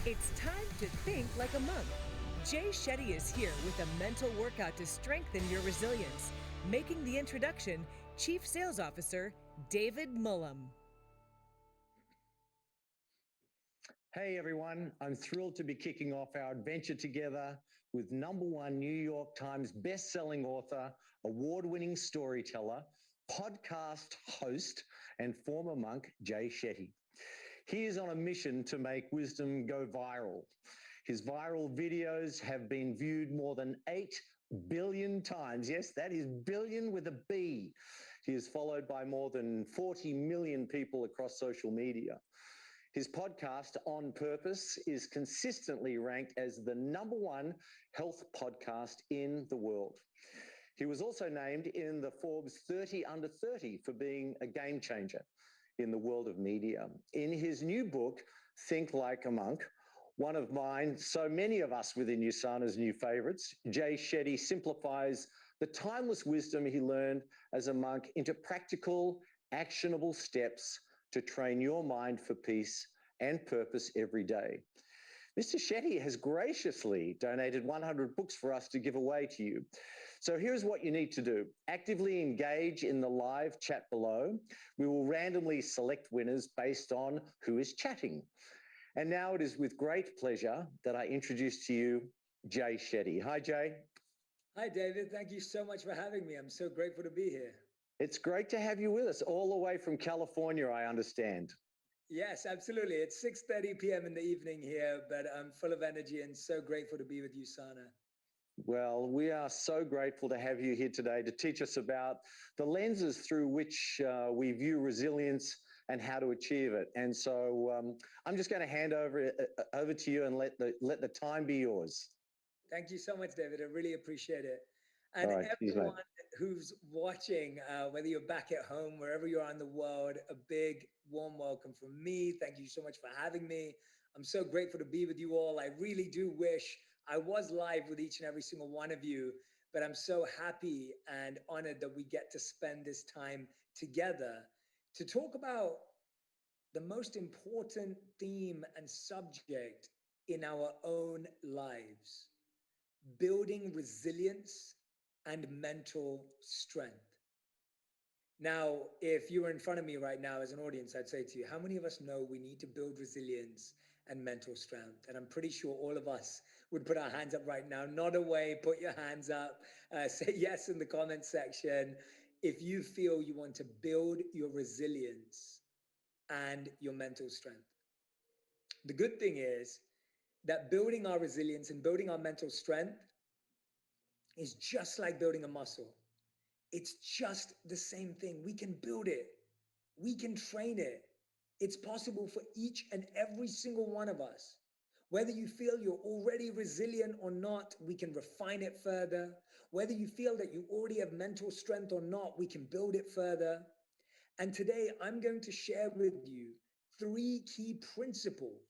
It's time to think like a monk. Jay Shetty is here with a mental workout to strengthen your resilience. Making the introduction, Chief Sales Officer David Mullum. Hey everyone, I'm thrilled to be kicking off our adventure together with #1 New York Times best-selling author, award-winning storyteller, podcast host, and former monk, Jay Shetty. He is on a mission to make wisdom go viral. His viral videos have been viewed more than 8 billion times. Yes, that is billion with a B. He is followed by more than 40 million people across social media. His podcast, On Purpose, is consistently ranked as the #1 health podcast in the world. He was also named in the Forbes 30 Under 30 for being a game changer in the world of media. In his new book, Think Like a Monk, one of mine, so many of us within USANA's new favorites, Jay Shetty simplifies the timeless wisdom he learned as a monk into practical, actionable steps to train your mind for peace and purpose every day. Mr. Shetty has graciously donated 100 books for us to give away to you. So here's what you need to do. Actively engage in the live chat below. We will randomly select winners based on who is chatting. And now it is with great pleasure that I introduce to you Jay Shetty. Hi, Jay. Hi, David. Thank you so much for having me. I'm so grateful to be here. It's great to have you with us, all the way from California, I understand. Yes, absolutely. It's 6:30 p.m. in the evening here, but I'm full of energy and so grateful to be with you, Sana. Well, we are so grateful to have you here today to teach us about the lenses through which we view resilience and how to achieve it. And so I'm just going to hand over to you and let the time be yours. Thank you so much, David. I really appreciate it. And All right, everyone who's watching, whether you're back at home, wherever you are in the world, a big warm welcome from me. Thank you so much for having me. I'm so grateful to be with you all. I really do wish I was live with each and every single one of you, but I'm so happy and honored that we get to spend this time together to talk about the most important theme and subject in our own lives: building resilience and mental strength. Now, if you were in front of me right now as an audience, I'd say to you, how many of us know we need to build resilience and mental strength? And I'm pretty sure all of us would put our hands up right now. Nod away, put your hands up, say yes in the comment section if you feel you want to build your resilience and your mental strength. The good thing is that building our resilience and building our mental strength is just like building a muscle. It's just the same thing. We can build it. We can train it. It's possible for each and every single one of us. Whether you feel you're already resilient or not, we can refine it further. Whether you feel that you already have mental strength or not, we can build it further. And today I'm going to share with you 3 key principles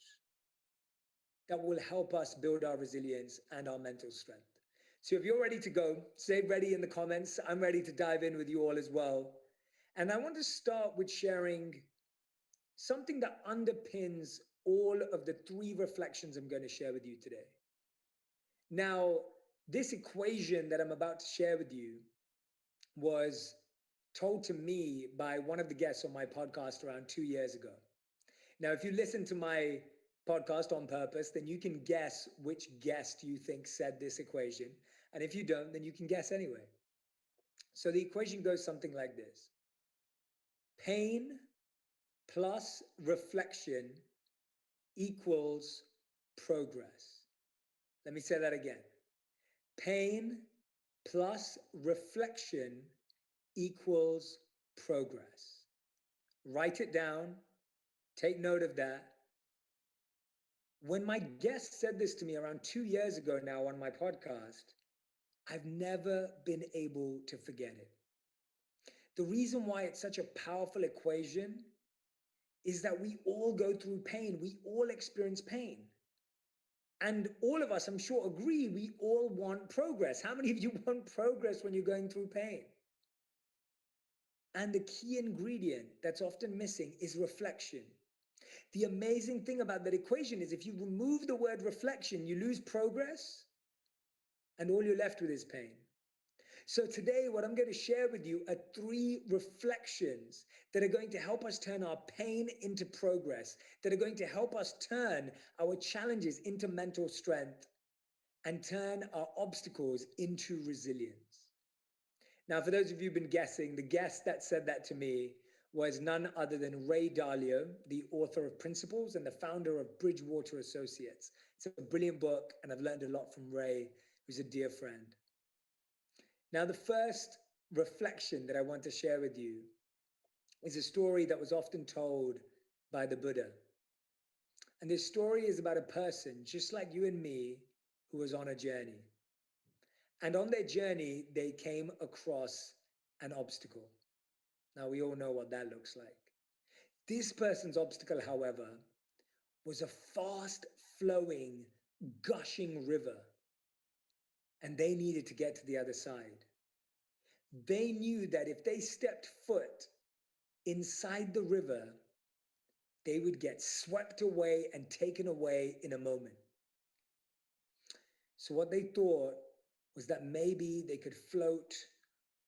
that will help us build our resilience and our mental strength. So if you're ready to go, say ready in the comments. I'm ready to dive in with you all as well. And I want to start with sharing something that underpins all of the 3 reflections I'm going to share with you today. Now, this equation that I'm about to share with you was told to me by one of the guests on my podcast around 2 years ago. Now, if you listen to my podcast On Purpose, then you can guess which guest you think said this equation. And if you don't, then you can guess anyway. So the equation goes something like this: pain plus reflection equals progress. Let me say that again. Pain plus reflection equals progress. Write it down. Take note of that. When my guest said this to me around 2 years ago now on my podcast, I've never been able to forget it. The reason why it's such a powerful equation is that we all go through pain. We all experience pain. And all of us, I'm sure, agree we all want progress. How many of you want progress when you're going through pain? And the key ingredient that's often missing is reflection. The amazing thing about that equation is if you remove the word reflection, you lose progress, and all you're left with is pain. So today, what I'm going to share with you are 3 reflections that are going to help us turn our pain into progress, that are going to help us turn our challenges into mental strength, and turn our obstacles into resilience. Now, for those of you who've been guessing, the guest that said that to me was none other than Ray Dalio, the author of Principles and the founder of Bridgewater Associates. It's a brilliant book, and I've learned a lot from Ray, who's a dear friend. Now, the first reflection that I want to share with you is a story that was often told by the Buddha. And this story is about a person just like you and me who was on a journey. And on their journey, they came across an obstacle. Now, we all know what that looks like. This person's obstacle, however, was a fast-flowing, gushing river. And they needed to get to the other side. They knew that if they stepped foot inside the river, they would get swept away and taken away in a moment. So what they thought was that maybe they could float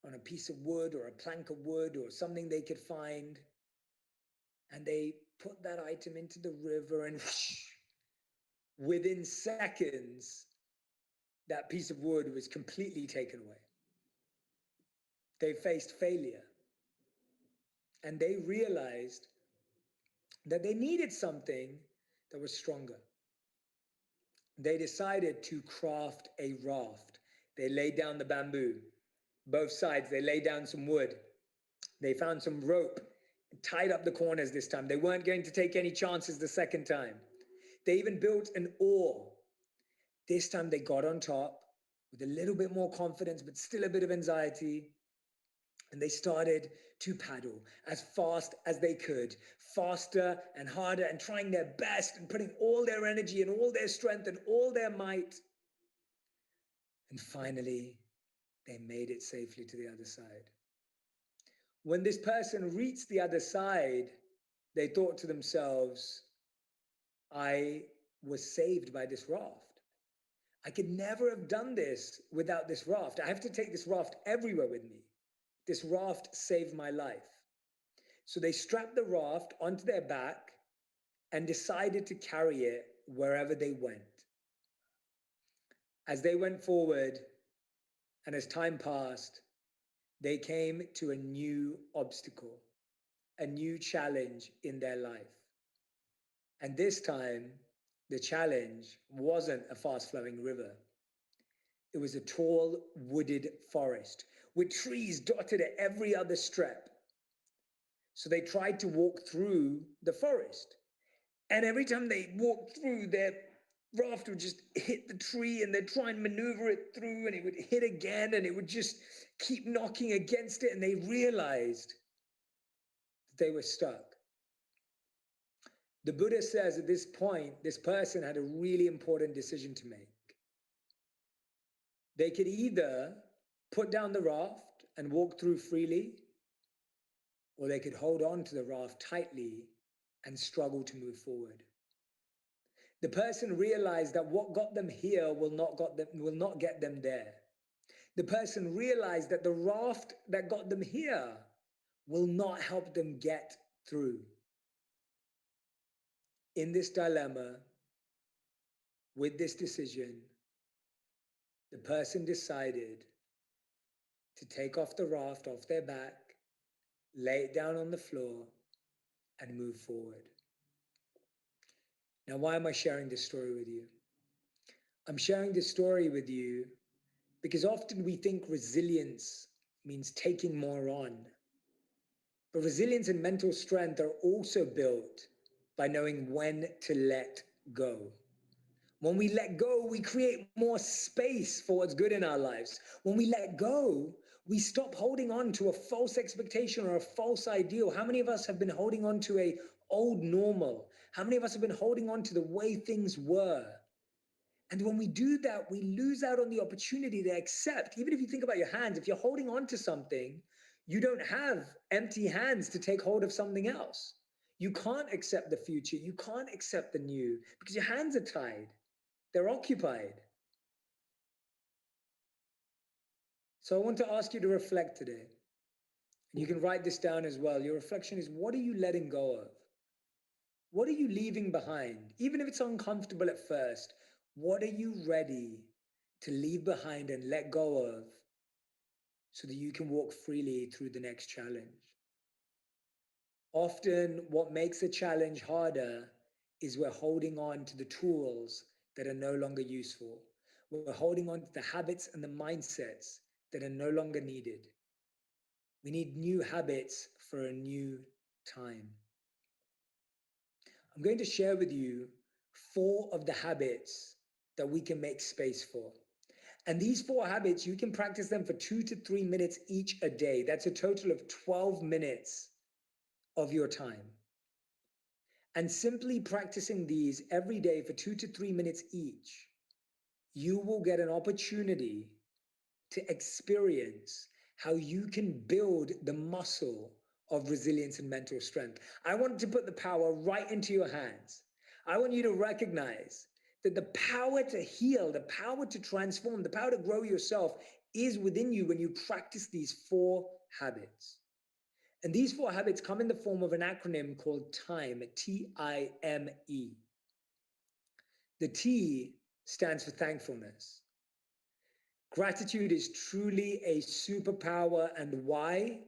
on a piece of wood or a plank of wood or something they could find. And they put that item into the river, and within seconds, that piece of wood was completely taken away. They faced failure. And they realized that they needed something that was stronger. They decided to craft a raft. They laid down the bamboo. Both sides, they laid down some wood. They found some rope, tied up the corners this time. They weren't going to take any chances the second time. They even built an oar. This time they got on top with a little bit more confidence, but still a bit of anxiety. And they started to paddle as fast as they could, faster and harder, and trying their best and putting all their energy and all their strength and all their might. And finally, they made it safely to the other side. When this person reached the other side, they thought to themselves, I was saved by this raft. I could never have done this without this raft. I have to take this raft everywhere with me. This raft saved my life. So they strapped the raft onto their back and decided to carry it wherever they went. As they went forward and as time passed, they came to a new obstacle, a new challenge in their life. And this time, the challenge wasn't a fast-flowing river. It was a tall, wooded forest with trees dotted at every other step. So they tried to walk through the forest. And every time they walked through, their raft would just hit the tree, and they'd try and maneuver it through, and it would hit again, and it would just keep knocking against it. And they realized that they were stuck. The Buddha says at this point, this person had a really important decision to make. They could either put down the raft and walk through freely, or they could hold on to the raft tightly and struggle to move forward. The person realized that what got them here will not get them there. The person realized that the raft that got them here will not help them get through. In this dilemma, with this decision, the person decided to take off the raft off their back, lay it down on the floor, and move forward. Now, why am I sharing this story with you? I'm sharing this story with you because often we think resilience means taking more on. But resilience and mental strength are also built by knowing when to let go. When we let go, we create more space for what's good in our lives. When we let go, we stop holding on to a false expectation or a false ideal. How many of us have been holding on to an old normal? How many of us have been holding on to the way things were? And when we do that, we lose out on the opportunity to accept. Even if you think about your hands, if you're holding on to something, you don't have empty hands to take hold of something else. You can't accept the future. You can't accept the new because your hands are tied. They're occupied. So I want to ask you to reflect today. And you can write this down as well. Your reflection is, what are you letting go of? What are you leaving behind? Even if it's uncomfortable at first, what are you ready to leave behind and let go of so that you can walk freely through the next challenge? Often, what makes a challenge harder is we're holding on to the tools that are no longer useful. We're holding on to the habits and the mindsets that are no longer needed. We need new habits for a new time. I'm going to share with you 4 of the habits that we can make space for. And these 4 habits, you can practice them for 2 to 3 minutes each a day. That's a total of 12 minutes of your time. And simply practicing these every day for 2 to 3 minutes each, you will get an opportunity to experience how you can build the muscle of resilience and mental strength. I want to put the power right into your hands. I want you to recognize that the power to heal, the power to transform, the power to grow yourself is within you when you practice these 4 habits. And these 4 habits come in the form of an acronym called TIME, T-I-M-E. The T stands for thankfulness. Gratitude is truly a superpower. And why?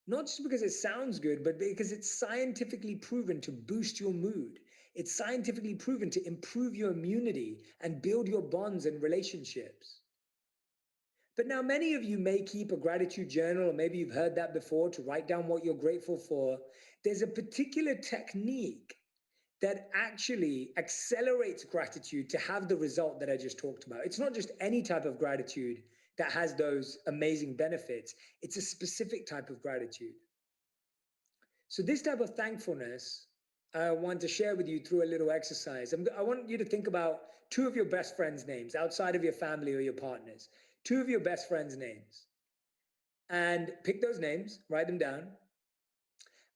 Not just because it sounds good, but because it's scientifically proven to boost your mood. It's scientifically proven to improve your immunity and build your bonds and relationships. But now many of you may keep a gratitude journal, or maybe you've heard that before, to write down what you're grateful for. There's a particular technique that actually accelerates gratitude to have the result that I just talked about. It's not just any type of gratitude that has those amazing benefits. It's a specific type of gratitude. So this type of thankfulness, I want to share with you through a little exercise. I want you to think about 2 of your best friends' names outside of your family or your partners. 2 of your best friends' names. And pick those names, write them down.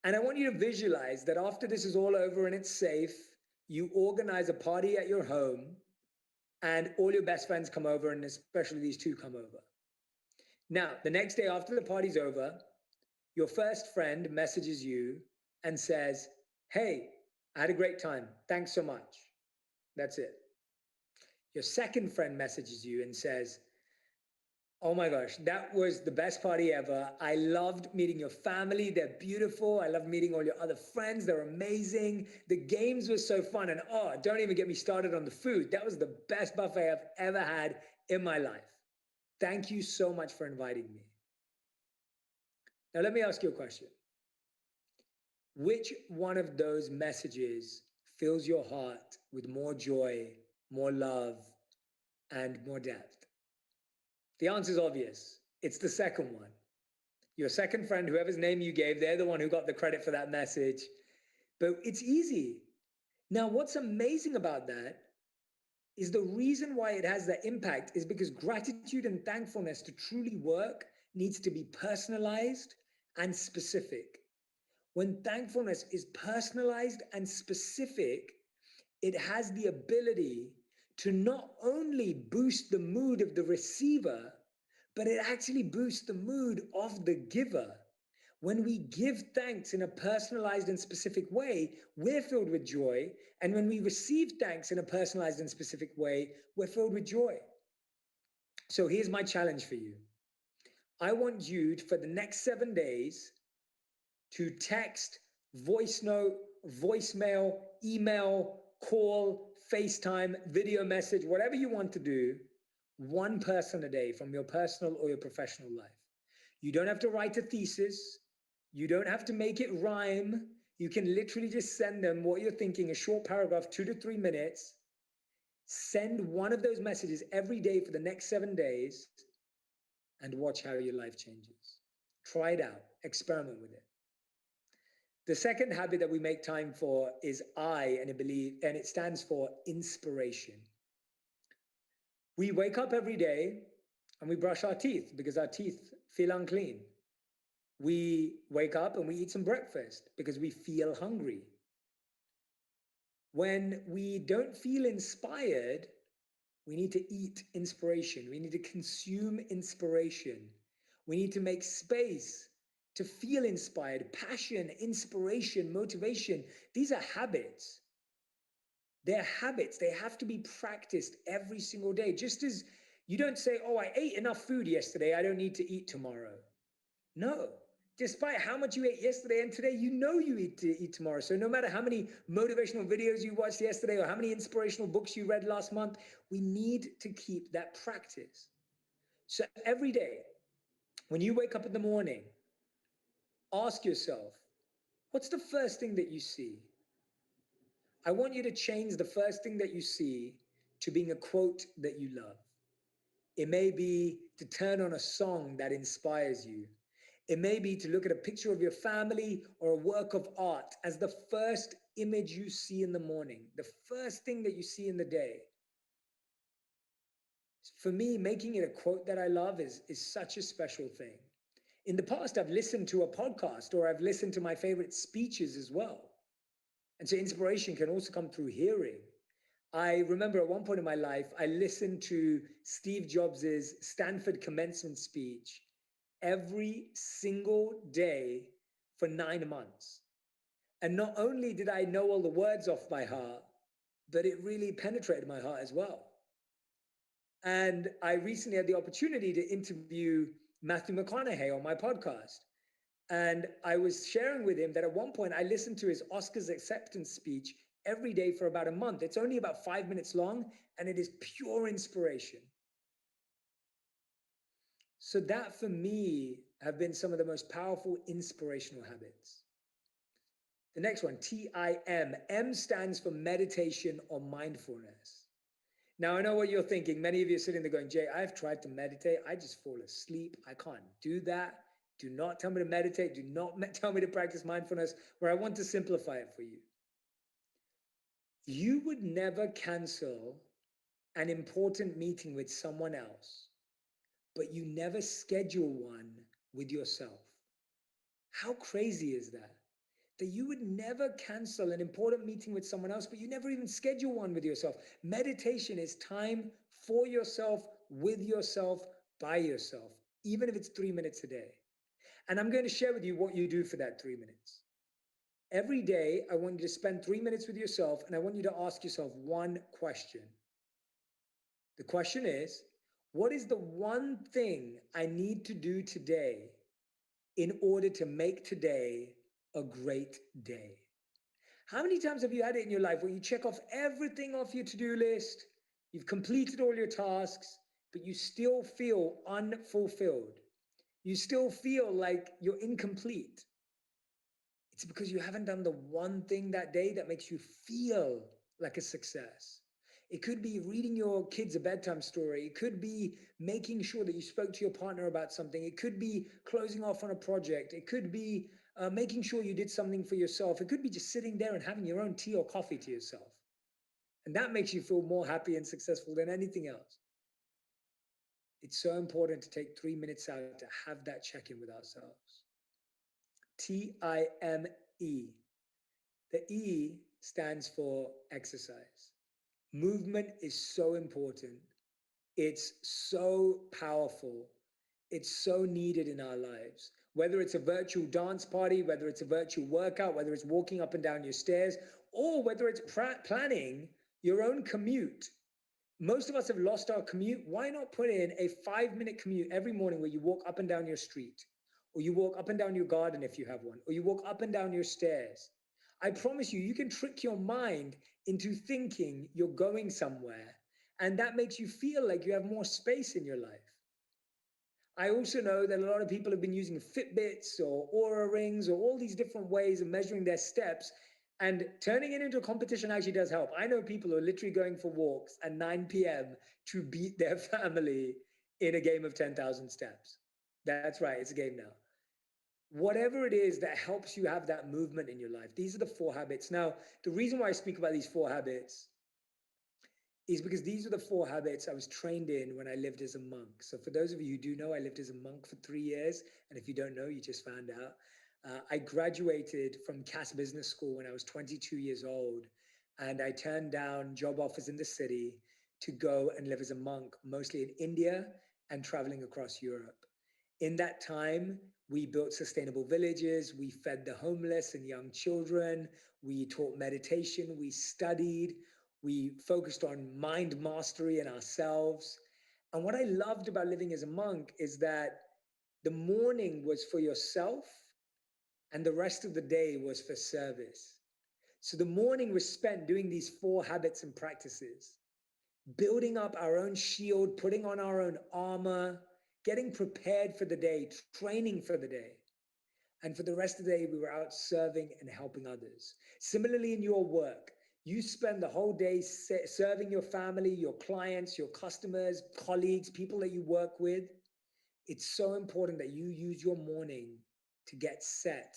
And I want you to visualize that after this is all over and it's safe, you organize a party at your home and all your best friends come over, and especially these 2 come over. Now, the next day after the party's over, your first friend messages you and says, "Hey, I had a great time. Thanks so much." That's it. Your second friend messages you and says, "Oh my gosh, that was the best party ever. I loved meeting your family. They're beautiful. I love meeting all your other friends. They're amazing. The games were so fun. And oh, don't even get me started on the food. That was the best buffet I've ever had in my life. Thank you so much for inviting me." Now, let me ask you a question. Which one of those messages fills your heart with more joy, more love, and more depth? The answer is obvious. It's the second one. Your second friend, whoever's name you gave, they're the one who got the credit for that message. But it's easy. Now, what's amazing about that is the reason why it has that impact is because gratitude and thankfulness to truly work needs to be personalized and specific. When thankfulness is personalized and specific, it has the ability to not only boost the mood of the receiver, but it actually boosts the mood of the giver. When we give thanks in a personalized and specific way, we're filled with joy. And when we receive thanks in a personalized and specific way, we're filled with joy. So here's my challenge for you. I want you to, for the next 7 days, to text, voice note, voicemail, email, call, FaceTime, video message, whatever you want to do, 1 person a day from your personal or your professional life. You don't have to write a thesis. You don't have to make it rhyme. You can literally just send them what you're thinking, a short paragraph, 2 to 3 minutes. Send 1 of those messages every day for the next 7 days and watch how your life changes. Try it out. Experiment with it. The second habit that we make time for is and it stands for inspiration. We wake up every day and we brush our teeth because our teeth feel unclean. We wake up and we eat some breakfast because we feel hungry. When we don't feel inspired, we need to eat inspiration. We need to consume inspiration. We need to make space to feel inspired. Passion, inspiration, motivation. These are habits. They're habits. They have to be practiced every single day. Just as you don't say, oh, I ate enough food yesterday, I don't need to eat tomorrow. No. Despite how much you ate yesterday and today, you know you eat to eat tomorrow. So no matter how many motivational videos you watched yesterday or how many inspirational books you read last month, we need to keep that practice. So every day, when you wake up in the morning, ask yourself, what's the first thing that you see? I want you to change the first thing that you see to being a quote that you love. It may be to turn on a song that inspires you. It may be to look at a picture of your family or a work of art as the first image you see in the morning, the first thing that you see in the day. For me, making it a quote that I love is such a special thing. In the past, I've listened to a podcast or I've listened to my favorite speeches as well. And so inspiration can also come through hearing. I remember at one point in my life, I listened to Steve Jobs' Stanford commencement speech every single day for 9 months. And not only did I know all the words off by heart, but it really penetrated my heart as well. And I recently had the opportunity to interview Matthew McConaughey on my podcast. And I was sharing with him that at one point I listened to his Oscars acceptance speech every day for about a month. It's only about 5 minutes long, and it is pure inspiration. So that for me have been some of the most powerful inspirational habits. The next one, TIM. M stands for meditation or mindfulness. Now, I know what you're thinking. Many of you are sitting there going, Jay, I've tried to meditate. I just fall asleep. I can't do that. Do not tell me to meditate. Do not tell me to practice mindfulness, where I want to simplify it for you. You would never cancel an important meeting with someone else, but you never schedule one with yourself. How crazy is that? That you would never cancel an important meeting with someone else, but you never even schedule one with yourself. Meditation is time for yourself, with yourself, by yourself, even if it's 3 minutes a day. And I'm going to share with you what you do for that 3 minutes. Every day, I want you to spend 3 minutes with yourself, and I want you to ask yourself one question. The question is, what is the one thing I need to do today in order to make today a great day? How many times have you had it in your life where you check off everything off your to-do list, you've completed all your tasks, but you still feel unfulfilled? You still feel like you're incomplete. It's because you haven't done the one thing that day that makes you feel like a success. It could be reading your kids a bedtime story. It could be making sure that you spoke to your partner about something. It could be closing off on a project. It could be making sure you did something for yourself. It could be just sitting there and having your own tea or coffee to yourself. And that makes you feel more happy and successful than anything else. It's so important to take 3 minutes out to have that check-in with ourselves. TIME. The E stands for exercise. Movement is so important. It's so powerful. It's so needed in our lives. Whether it's a virtual dance party, whether it's a virtual workout, whether it's walking up and down your stairs, or whether it's planning your own commute. Most of us have lost our commute. Why not put in a 5-minute commute every morning where you walk up and down your street, or you walk up and down your garden if you have one, or you walk up and down your stairs? I promise you, you can trick your mind into thinking you're going somewhere, and that makes you feel like you have more space in your life. I also know that a lot of people have been using Fitbits or Aura rings or all these different ways of measuring their steps, and turning it into a competition actually does help. I know people who are literally going for walks at 9 p.m. to beat their family in a game of 10,000 steps. That's right, it's a game now. Whatever it is that helps you have that movement in your life, these are the 4 habits. Now, the reason why I speak about these 4 habits is because these are the 4 habits I was trained in when I lived as a monk. So for those of you who do know, I lived as a monk for 3 years. And if you don't know, you just found out. I graduated from Cass Business School when I was 22 years old. and I turned down job offers in the city to go and live as a monk, mostly in India and traveling across Europe. In that time, we built sustainable villages, we fed the homeless and young children, we taught meditation, we studied, we focused on mind mastery in ourselves. And what I loved about living as a monk is that the morning was for yourself and the rest of the day was for service. So the morning was spent doing these 4 habits and practices, building up our own shield, putting on our own armor, getting prepared for the day, training for the day. And for the rest of the day, we were out serving and helping others. Similarly, in your work, you spend the whole day serving your family, your clients, your customers, colleagues, people that you work with. It's so important that you use your morning to get set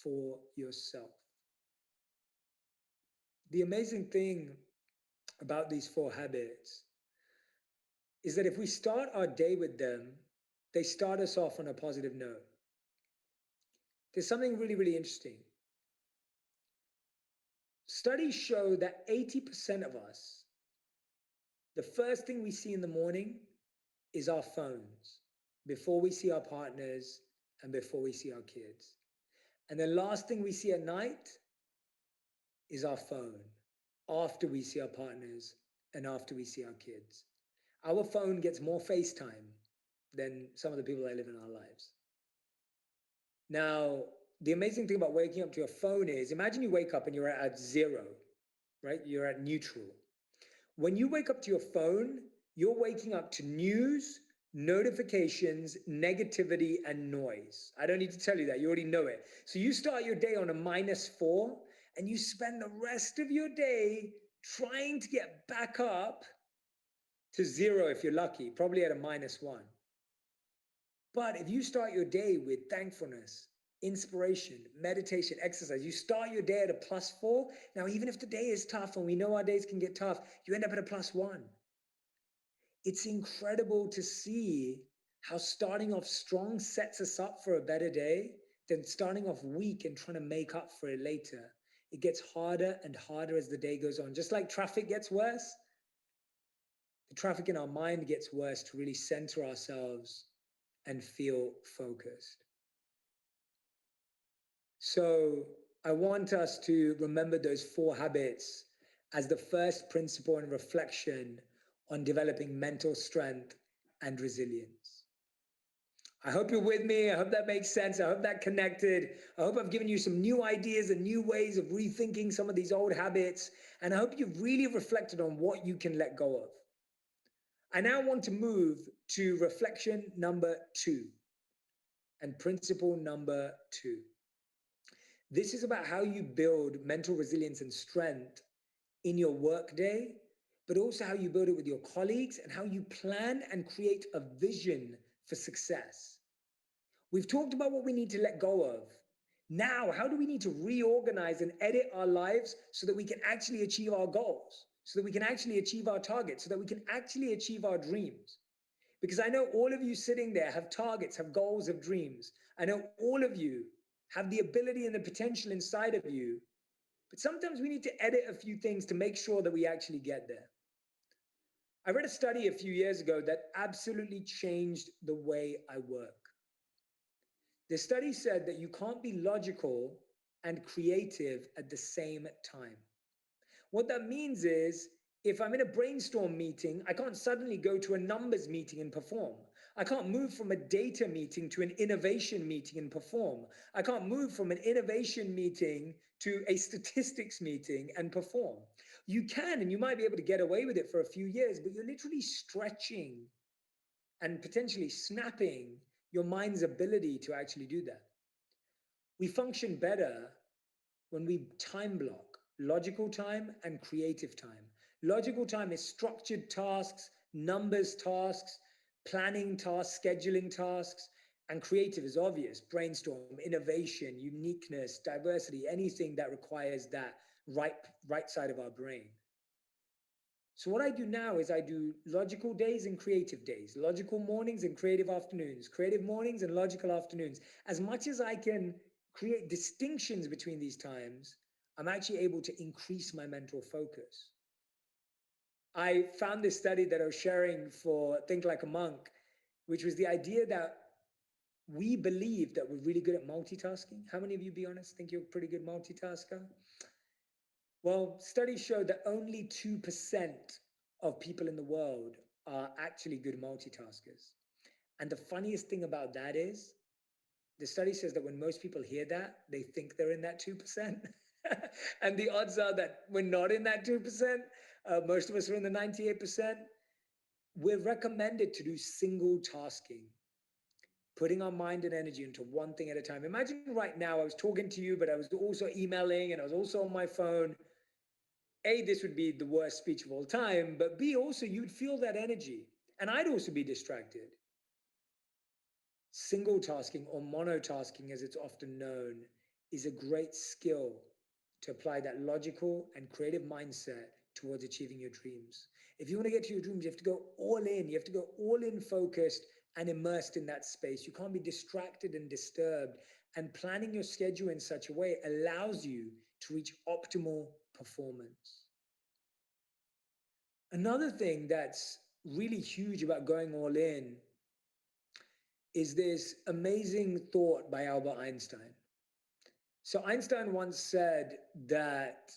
for yourself. The amazing thing about these 4 habits is that if we start our day with them, they start us off on a positive note. There's something really, really interesting. Studies show that 80% of us, the first thing we see in the morning is our phones before we see our partners and before we see our kids. And the last thing we see at night is our phone after we see our partners and after we see our kids. Our phone gets more FaceTime than some of the people that live in our lives. Now, the amazing thing about waking up to your phone is, imagine you wake up and you're at 0, right? You're at neutral. When you wake up to your phone, you're waking up to news, notifications, negativity, and noise. I don't need to tell you that. You already know it. So you start your day on a -4, and you spend the rest of your day trying to get back up to 0 if you're lucky, probably at a -1. But if you start your day with thankfulness, inspiration, meditation, exercise, you start your day at a +4. Now, even if the day is tough, and we know our days can get tough, you end up at a +1. It's incredible to see how starting off strong sets us up for a better day than starting off weak and trying to make up for it later. It gets harder and harder as the day goes on. Just like traffic gets worse, the traffic in our mind gets worse to really center ourselves and feel focused. So I want us to remember those 4 habits as the first principle and reflection on developing mental strength and resilience. I hope you're with me. I hope that makes sense. I hope that connected. I hope I've given you some new ideas and new ways of rethinking some of these old habits. And I hope you've really reflected on what you can let go of. I now want to move to reflection number 2 and principle number 2. This is about how you build mental resilience and strength in your workday, but also how you build it with your colleagues and how you plan and create a vision for success. We've talked about what we need to let go of. Now, how do we need to reorganize and edit our lives so that we can actually achieve our goals, so that we can actually achieve our targets, so that we can actually achieve our dreams? Because I know all of you sitting there have targets, have goals, have dreams. I know all of you have the ability and the potential inside of you, but sometimes we need to edit a few things to make sure that we actually get there. I read a study a few years ago that absolutely changed the way I work. The study said that you can't be logical and creative at the same time. What that means is, if I'm in a brainstorm meeting, I can't suddenly go to a numbers meeting and perform. I can't move from a data meeting to an innovation meeting and perform. I can't move from an innovation meeting to a statistics meeting and perform. You can, and you might be able to get away with it for a few years, but you're literally stretching and potentially snapping your mind's ability to actually do that. We function better when we time block logical time and creative time. Logical time is structured tasks, numbers tasks, planning tasks, scheduling tasks, and creative is obvious: brainstorm, innovation, uniqueness, diversity, anything that requires that right side of our brain. So what I do now is I do logical days and creative days, logical mornings and creative afternoons, creative mornings and logical afternoons. As much as I can create distinctions between these times, I'm actually able to increase my mental focus. I found this study that I was sharing for Think Like a Monk, which was the idea that we believe that we're really good at multitasking. How many of you, be honest, think you're a pretty good multitasker? Well, studies show that only 2% of people in the world are actually good multitaskers. And the funniest thing about that is, the study says that when most people hear that, they think they're in that 2%. And the odds are that we're not in that 2%. Most of us are in the 98%. We're recommended to do single tasking, putting our mind and energy into one thing at a time. Imagine right now, I was talking to you, but I was also emailing and I was also on my phone. A, this would be the worst speech of all time, but B, also you'd feel that energy. And I'd also be distracted. Single tasking, or monotasking as it's often known, is a great skill to apply that logical and creative mindset towards achieving your dreams. If you want to get to your dreams, you have to go all in. You have to go all in focused and immersed in that space. You can't be distracted and disturbed. And planning your schedule in such a way allows you to reach optimal performance. Another thing that's really huge about going all in is this amazing thought by Albert Einstein. So Einstein once said that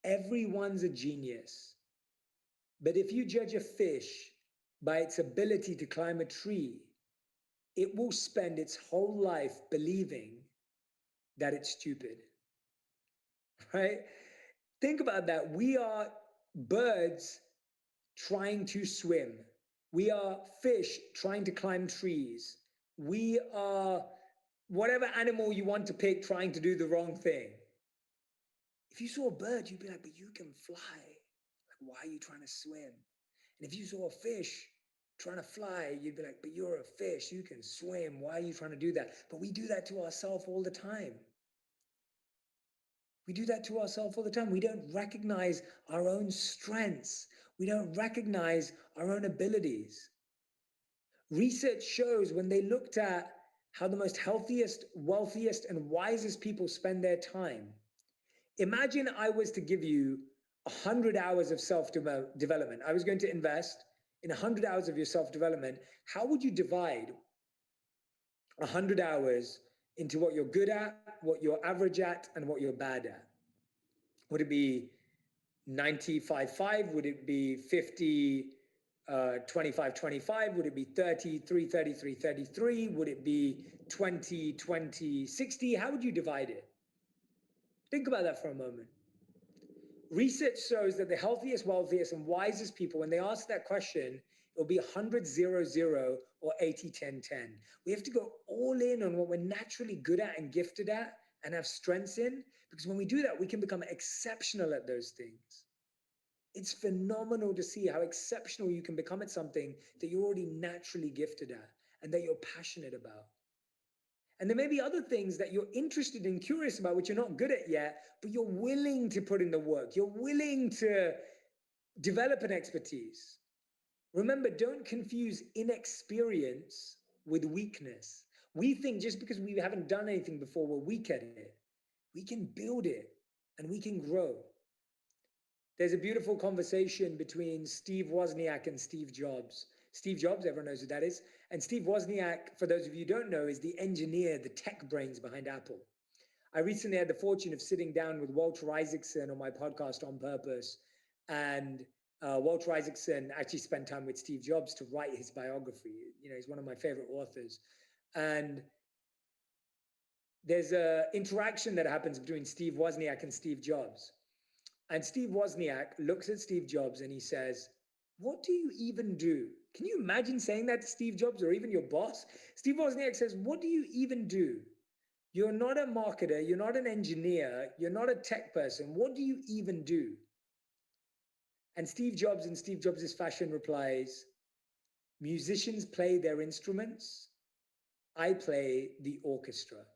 everyone's a genius, but if you judge a fish by its ability to climb a tree, it will spend its whole life believing that it's stupid, right? Think about that. We are birds trying to swim. We are fish trying to climb trees. We are whatever animal you want to pick trying to do the wrong thing. If you saw a bird, you'd be like, but you can fly. Like, why are you trying to swim? And if you saw a fish trying to fly, you'd be like, but you're a fish, you can swim. Why are you trying to do that? But we do that to ourselves all the time. We do that to ourselves all the time. We don't recognize our own strengths. We don't recognize our own abilities. Research shows when they looked at how the most healthiest, wealthiest, and wisest people spend their time. Imagine I was to give you 100 hours of self-development. I was going to invest in 100 hours of your self-development. How would you divide 100 hours into what you're good at, what you're average at, and what you're bad at? Would it be 95-5? Would it be 50, 25-25? Would it be 33-33-33? Would it be 20-20-60? How would you divide it? Think about that for a moment. Research shows that the healthiest, wealthiest, and wisest people, when they ask that question, it'll be 100-0-0 or 80-10-10. We have to go all in on what we're naturally good at and gifted at and have strengths in, because when we do that, we can become exceptional at those things. It's phenomenal to see how exceptional you can become at something that you're already naturally gifted at and that you're passionate about. And there may be other things that you're interested and curious about, which you're not good at yet, but you're willing to put in the work. You're willing to develop an expertise. Remember, don't confuse inexperience with weakness. We think just because we haven't done anything before, we're weak at it. We can build it and we can grow. There's a beautiful conversation between Steve Wozniak and Steve Jobs. Steve Jobs, everyone knows who that is. And Steve Wozniak, for those of you who don't know, is the engineer, the tech brains behind Apple. I recently had the fortune of sitting down with Walter Isaacson on my podcast On Purpose. And Walter Isaacson actually spent time with Steve Jobs to write his biography. You know, he's one of my favorite authors. And there's an interaction that happens between Steve Wozniak and Steve Jobs. And Steve Wozniak looks at Steve Jobs and he says, "What do you even do?" Can you imagine saying that to Steve Jobs or even your boss? Steve Wozniak says, "What do you even do? You're not a marketer. You're not an engineer. You're not a tech person. What do you even do?" And Steve Jobs, in Steve Jobs' fashion, replies, "Musicians play their instruments. I play the orchestra."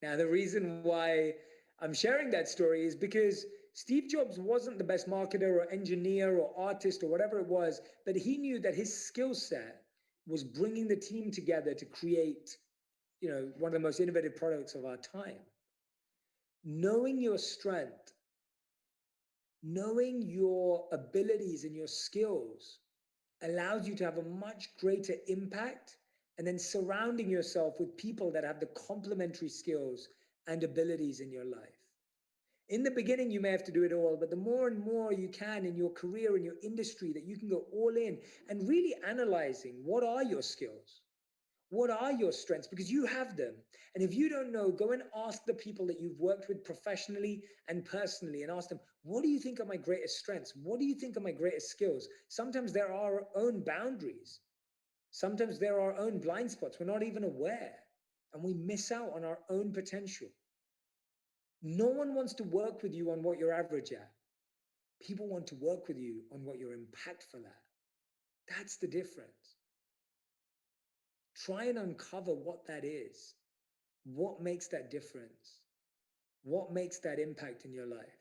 Now, the reason why I'm sharing that story is because Steve Jobs wasn't the best marketer or engineer or artist or whatever it was, but he knew that his skill set was bringing the team together to create, one of the most innovative products of our time. knowing your strength, knowing your abilities and your skills allows you to have a much greater impact, and then surrounding yourself with people that have the complementary skills and abilities in your life. In the beginning, you may have to do it all, but the more and more you can in your career, in your industry, that you can go all in and really analyzing what are your skills? What are your strengths? Because you have them. And if you don't know, go and ask the people that you've worked with professionally and personally and ask them, what do you think are my greatest strengths? What do you think are my greatest skills? Sometimes there are our own boundaries. Sometimes there are our own blind spots. We're not even aware, and we miss out on our own potential. No one wants to work with you on what you're average at. People want to work with you on what you're impactful at. That's the difference. Try and uncover what that is. What makes that difference? What makes that impact in your life?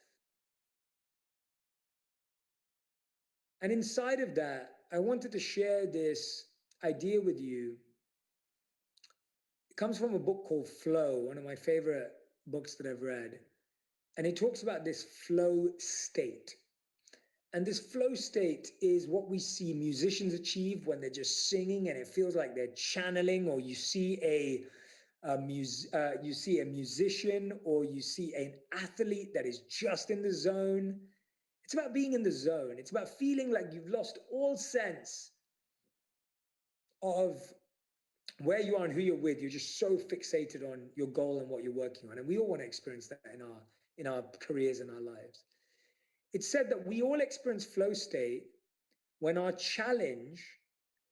And inside of that, I wanted to share this idea with you. It comes from a book called Flow, one of my favorite books that I've read. And it talks about this flow state. And this flow state is what we see musicians achieve when they're just singing and it feels like they're channeling, or you see a musician, or you see an athlete that is just in the zone. It's about being in the zone. It's about feeling like you've lost all sense of where you are and who you're with. You're just so fixated on your goal and what you're working on. And we all want to experience that in our careers and our lives. It's said that we all experience flow state when our challenge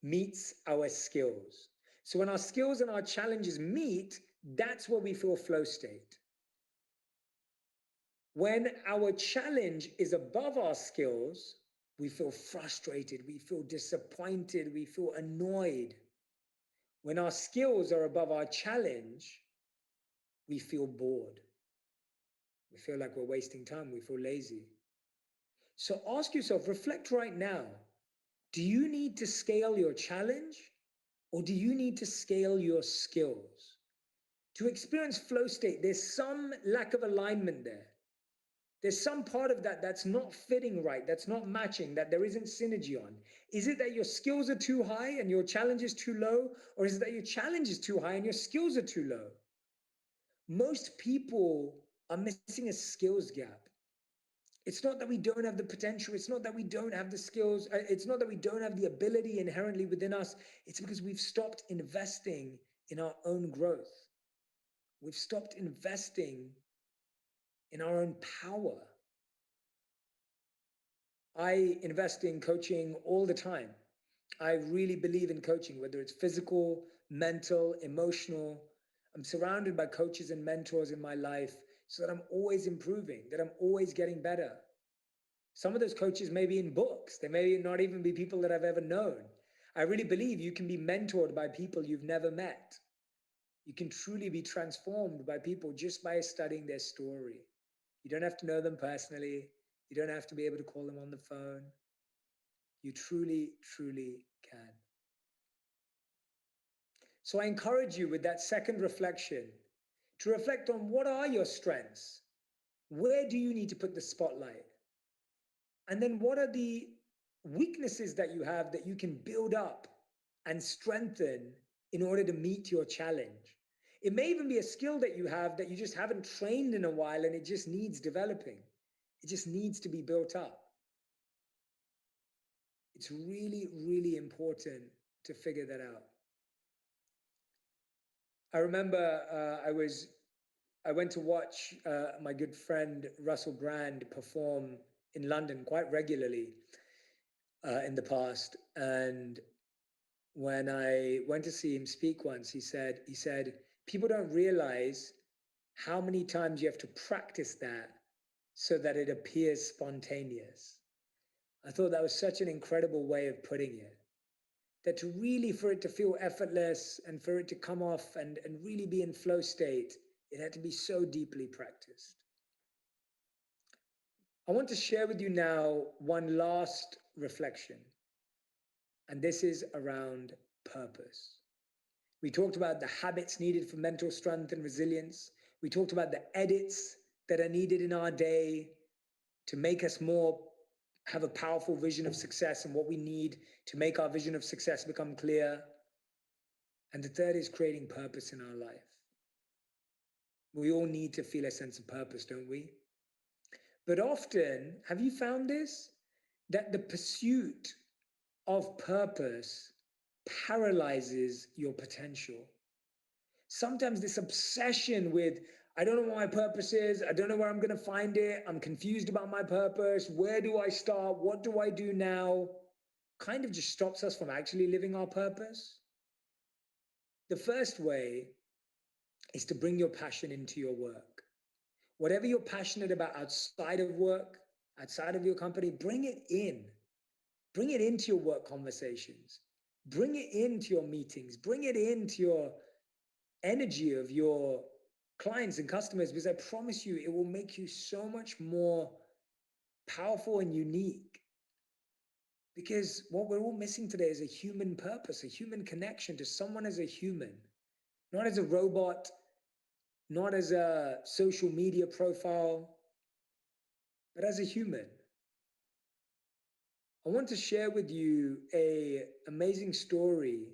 meets our skills. So when our skills and our challenges meet, that's where we feel flow state. When our challenge is above our skills, we feel frustrated, we feel disappointed, we feel annoyed. When our skills are above our challenge, we feel bored. We feel like we're wasting time, we feel lazy. So ask yourself, reflect right now. Do you need to scale your challenge, or do you need to scale your skills? To experience flow state, there's some lack of alignment there. There's some part of that that's not fitting right, that's not matching, that there isn't synergy on. Is it that your skills are too high and your challenge is too low? Or is it that your challenge is too high and your skills are too low? Most people are missing a skills gap. It's not that we don't have the potential. It's not that we don't have the skills. It's not that we don't have the ability inherently within us. It's because we've stopped investing in our own growth. We've stopped investing in our own power. I invest in coaching all the time. I really believe in coaching, whether it's physical, mental, emotional. I'm surrounded by coaches and mentors in my life so that I'm always improving, that I'm always getting better. Some of those coaches may be in books. They may not even be people that I've ever known. I really believe you can be mentored by people you've never met. You can truly be transformed by people just by studying their story. You don't have to know them personally. You don't have to be able to call them on the phone. You truly, truly can. So I encourage you with that second reflection to reflect on what are your strengths? Where do you need to put the spotlight? And then what are the weaknesses that you have that you can build up and strengthen in order to meet your challenge? It may even be a skill that you have that you just haven't trained in a while and it just needs developing. It just needs to be built up. It's really, really important to figure that out. I remember I went to watch my good friend Russell Brand perform in London quite regularly in the past. And when I went to see him speak once, he said, people don't realize how many times you have to practice that so that it appears spontaneous. I thought that was such an incredible way of putting it. That to really, for it to feel effortless and for it to come off and really be in flow state, it had to be so deeply practiced. I want to share with you now one last reflection, and this is around purpose. We talked about the habits needed for mental strength and resilience. We talked about the edits that are needed in our day to make us more, have a powerful vision of success and what we need to make our vision of success become clear. And the third is creating purpose in our life. We all need to feel a sense of purpose, don't we? But often, have you found this? That the pursuit of purpose paralyzes your potential. Sometimes this obsession with, I don't know what my purpose is, I don't know where I'm going to find it, I'm confused about my purpose, where do I start, what do I do now, kind of just stops us from actually living our purpose. The first way is to bring your passion into your work. Whatever you're passionate about outside of work, outside of your company, bring it in. Bring it into your work conversations. Bring it into your meetings. Bring it into your energy of your clients and customers, because I promise you, it will make you so much more powerful and unique. Because what we're all missing today is a human purpose, a human connection to someone as a human, not as a robot, not as a social media profile, but as a human. I want to share with you an amazing story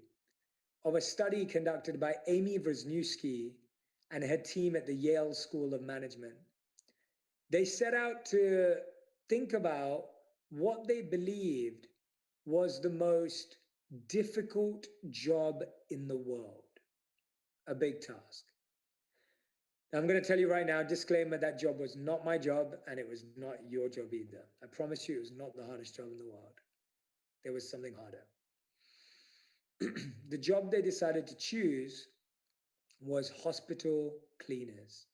of a study conducted by Amy Wrzniewski and her team at the Yale School of Management. They set out to think about what they believed was the most difficult job in the world, a big task. I'm going to tell you right now, disclaimer, that job was not my job and it was not your job either. I promise you, it was not the hardest job in the world. There was something harder. The job they decided to choose was hospital cleaners.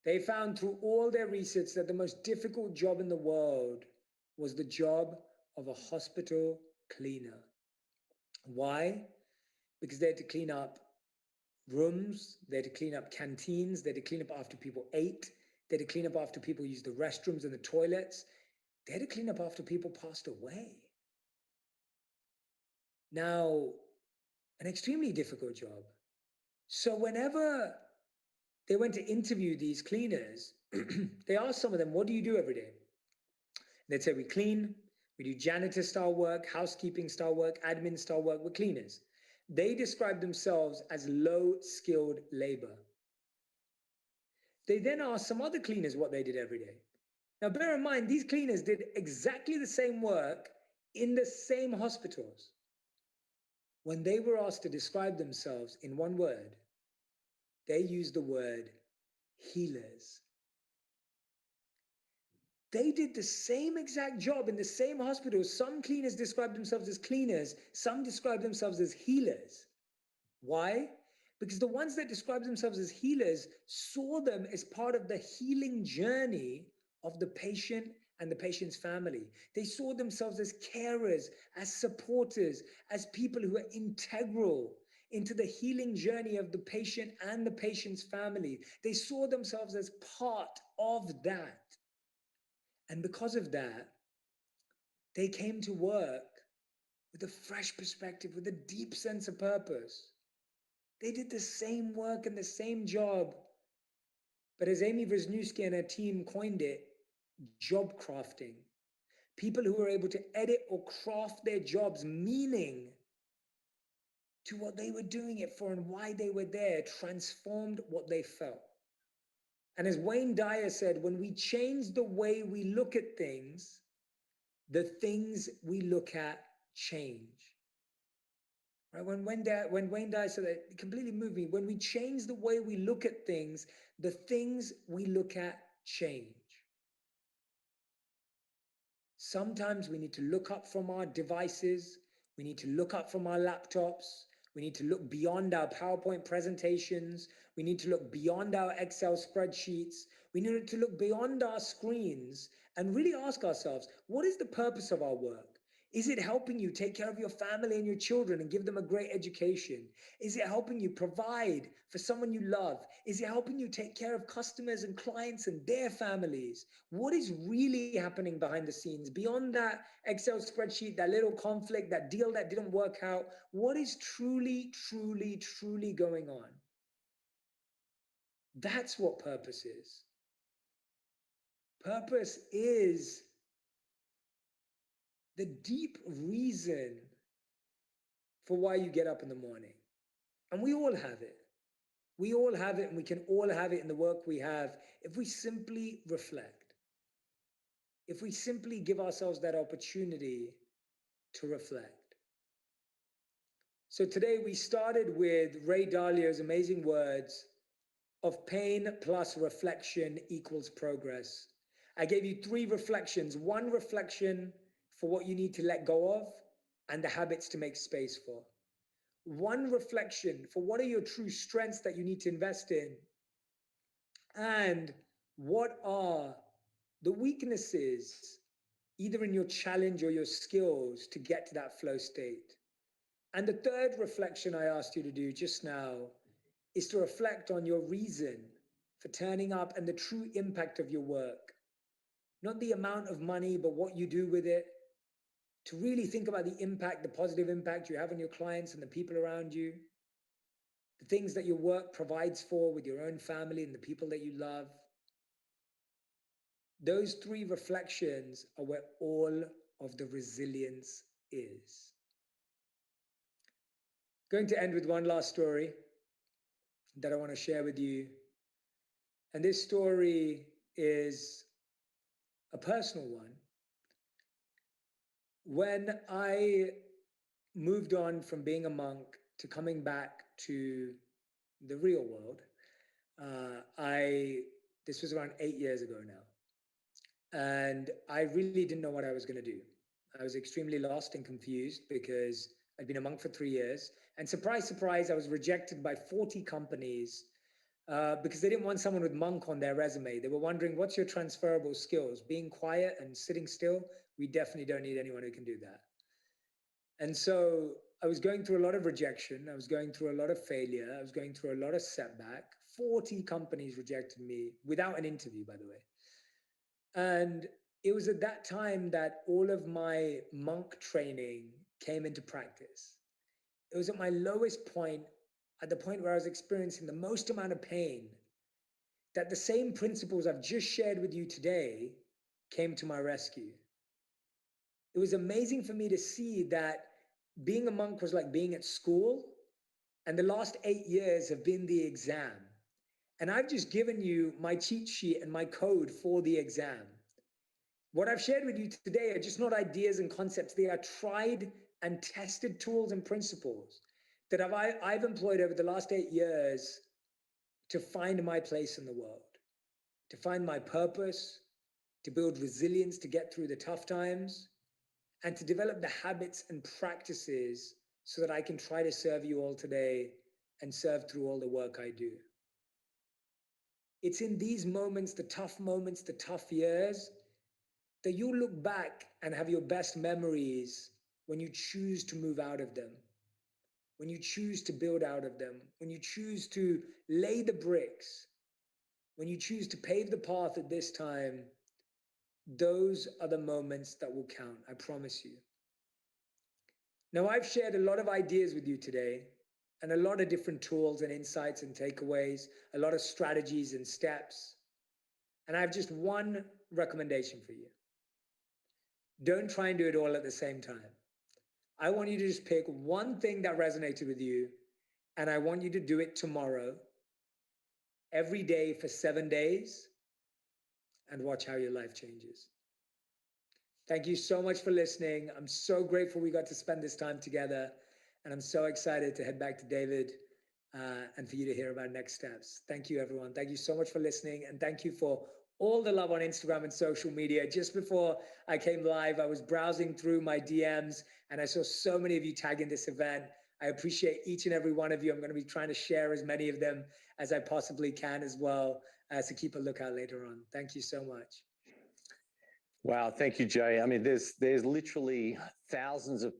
They found through all their research that the most difficult job in the world was the job of a hospital cleaner. Why? Because they had to clean up rooms, they had to clean up canteens, they had to clean up after people ate, they had to clean up after people used the restrooms and the toilets, they had to clean up after people passed away. Now, an extremely difficult job. So whenever they went to interview these cleaners, they asked some of them, what do you do every day? They'd say, we clean, we do janitor style work, housekeeping style work, admin style work, we're cleaners. They described themselves as low skilled labor. They then asked some other cleaners what they did every day. Now bear in mind, these cleaners did exactly the same work in the same hospitals. When they were asked to describe themselves in one word, they used the word healers. They did the same exact job in the same hospital. Some cleaners described themselves as cleaners, some described themselves as healers. Why? Because the ones that described themselves as healers saw them as part of the healing journey of the patient and the patient's family. They saw themselves as carers, as supporters, as people who are integral into the healing journey of the patient and the patient's family. They saw themselves as part of that. And because of that, they came to work with a fresh perspective, with a deep sense of purpose. They did the same work and the same job. But as Amy Wrzniewski and her team coined it, job crafting. People who were able to edit or craft their jobs meaning to what they were doing it for and why they were there, transformed what they felt. And as Wayne Dyer said, when we change the way we look at things, the things we look at change. Right? When Wayne Dyer said that, it completely moved me. When we change the way we look at things, the things we look at change. Sometimes we need to look up from our devices. We need to look up from our laptops. We need to look beyond our PowerPoint presentations. We need to look beyond our Excel spreadsheets. We need to look beyond our screens and really ask ourselves, what is the purpose of our work? Is it helping you take care of your family and your children and give them a great education? Is it helping you provide for someone you love? Is it helping you take care of customers and clients and their families? What is really happening behind the scenes beyond that Excel spreadsheet, that little conflict, that deal that didn't work out? What is truly, truly, truly going on? That's what purpose is. Purpose is the deep reason for why you get up in the morning. And we all have it. We all have it, and we can all have it in the work we have if we simply reflect. If we simply give ourselves that opportunity to reflect. So today we started with Ray Dalio's amazing words of pain plus reflection equals progress. I gave you 3 reflections. 1 reflection for what you need to let go of and the habits to make space for. 1 reflection for what are your true strengths that you need to invest in, and what are the weaknesses, either in your challenge or your skills, to get to that flow state. And the 3rd reflection I asked you to do just now is to reflect on your reason for turning up and the true impact of your work. Not the amount of money, but what you do with it. To really think about the impact, the positive impact you have on your clients and the people around you. The things that your work provides for with your own family and the people that you love. Those 3 reflections are where all of the resilience is. Going to end with one last story that I want to share with you. And this story is a personal one. When I moved on from being a monk to coming back to the real world, this was around 8 years ago now. And I really didn't know what I was going to do. I was extremely lost and confused because I'd been a monk for 3 years. And surprise, surprise, I was rejected by 40 companies because they didn't want someone with monk on their resume. They were wondering, what's your transferable skills? Being quiet and sitting still? We definitely don't need anyone who can do that. And so I was going through a lot of rejection. I was going through a lot of failure. I was going through a lot of setback. 40 companies rejected me without an interview, by the way. And it was at that time that all of my monk training came into practice. It was at my lowest point, at the point where I was experiencing the most amount of pain, that the same principles I've just shared with you today came to my rescue. It was amazing for me to see that being a monk was like being at school, and the last 8 years have been the exam. And I've just given you my cheat sheet and my code for the exam. What I've shared with you today are just not ideas and concepts. They are tried and tested tools and principles that I've employed over the last 8 years to find my place in the world, to find my purpose, to build resilience, to get through the tough times, and to develop the habits and practices so that I can try to serve you all today and serve through all the work I do. It's in these moments, the tough years, that you look back and have your best memories when you choose to move out of them, when you choose to build out of them, when you choose to lay the bricks, when you choose to pave the path at this time. Those are the moments that will count, I promise you. Now, I've shared a lot of ideas with you today, and a lot of different tools and insights and takeaways, a lot of strategies and steps. And I have just one recommendation for you. Don't try and do it all at the same time. I want you to just pick one thing that resonated with you, and I want you to do it tomorrow, every day for 7 days, and watch how your life changes. Thank you so much for listening. I'm so grateful we got to spend this time together, and I'm so excited to head back to David and for you to hear about next steps. Thank you, everyone. Thank you so much for listening, and thank you for all the love on Instagram and social media. Just before I came live, I was browsing through my DMs, and I saw so many of you tagging this event. I appreciate each and every one of you. I'm going to be trying to share as many of them as I possibly can as well, so keep a lookout later on. Thank you so much. Wow, thank you, Jay. I mean, there's literally thousands and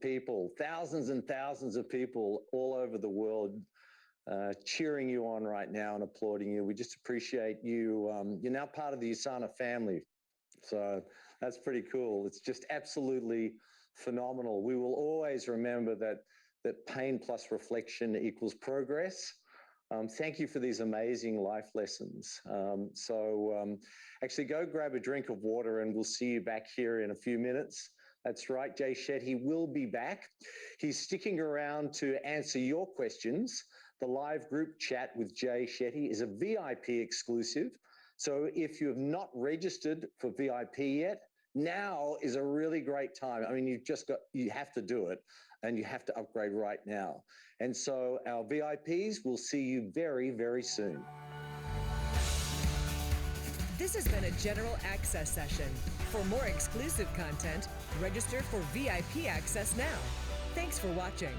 thousands of people all over the world cheering you on right now and applauding you. We just appreciate you. You're now part of the Usana family. So that's pretty cool. It's just absolutely phenomenal. We will always remember that pain plus reflection equals progress. Thank you for these amazing life lessons. Actually, go grab a drink of water and we'll see you back here in a few minutes. That's right, Jay Shetty will be back. He's sticking around to answer your questions. The live group chat with Jay Shetty is a VIP exclusive. So if you have not registered for VIP yet, now is a really great time. I mean, you have to do it and you have to upgrade right now. And so our VIPs will see you very, very soon. This has been a general access session. For more exclusive content, register for VIP access now. Thanks for watching.